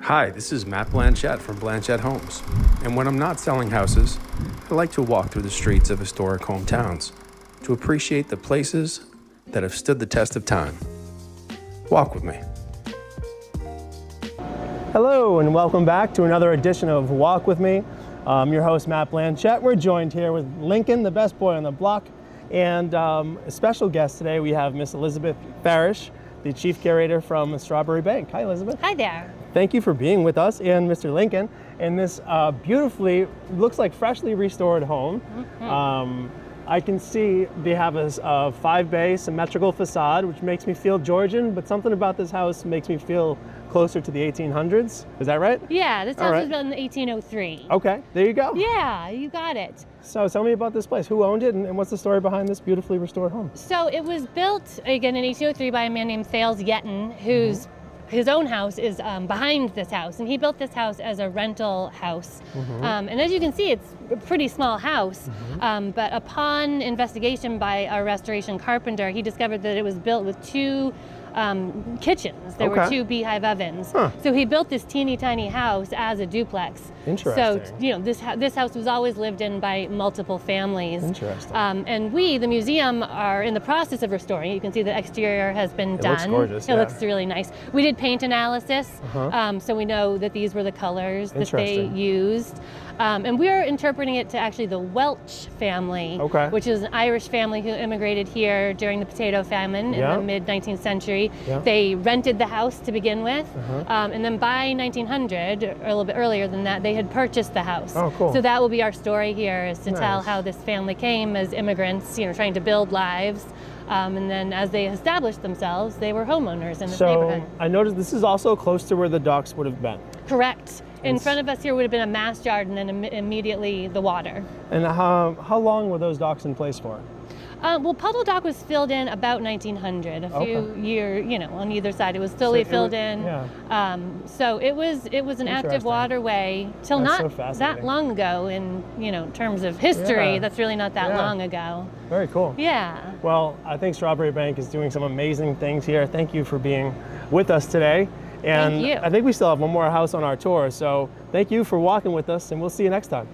Hi, this is Matt Blanchett from Blanchett Homes, and when I'm not selling houses, I like to walk through the streets of historic hometowns to appreciate the places that have stood the test of time. Walk with me. Hello and welcome back to another edition of Walk With Me. I'm your host, Matt Blanchett. We're joined here with Lincoln, the best boy on the block, and a special guest today. We have Miss Elizabeth Farish, the Chief Curator from Strawbery Banke. Hi, Elizabeth. Hi there. Thank you for being with us and Mr. Lincoln in this beautifully, looks like freshly restored home. Mm-hmm. I can see they have a 5-bay symmetrical facade, which makes me feel Georgian, but something about this house makes me feel closer to the 1800s. Is that right? Yeah, this house was built in 1803. Okay, there you go. Yeah, you got it. So tell me about this place. Who owned it and what's the story behind this beautifully restored home? So it was built, again, in 1803 by a man named Thales Yeaton, whose his own house is behind this house, and he built this house as a rental house. And as you can see, it's a pretty small house, but upon investigation by a restoration carpenter, he discovered that it was built with two kitchens. There were two beehive ovens. So he built this teeny tiny house as a duplex. Interesting. So, you know, this house was always lived in by multiple families. Interesting. And we, the museum, are in the process of restoring. You can see the exterior has been done. It looks gorgeous. It looks really nice. We did paint analysis, so we know that these were the colors that they used. And we're interpreting it to actually the Welch family, which is an Irish family who immigrated here during the potato famine in the mid-19th century. They rented the house to begin with, and then by 1900, or a little bit earlier than that, they had purchased the house. Oh, cool. So that will be our story here, is to tell how this family came as immigrants, you know, trying to build lives. And then as they established themselves, they were homeowners in this neighborhood. So I noticed this is also close to where the docks would have been. Correct. In front of us here would have been a mast yard and then immediately the water. And how long were those docks in place for? Well, Puddle Dock was filled in about 1900, a few years, you know, on either side. It was fully filled in. So it was an active waterway till not that long ago in, you know, terms of history. That's really not that long ago. Very cool. Yeah. Well, I think Strawbery Banke is doing some amazing things here. Thank you for being with us today. And Thank you. I think we still have one more house on our tour. So thank you for walking with us, and we'll see you next time.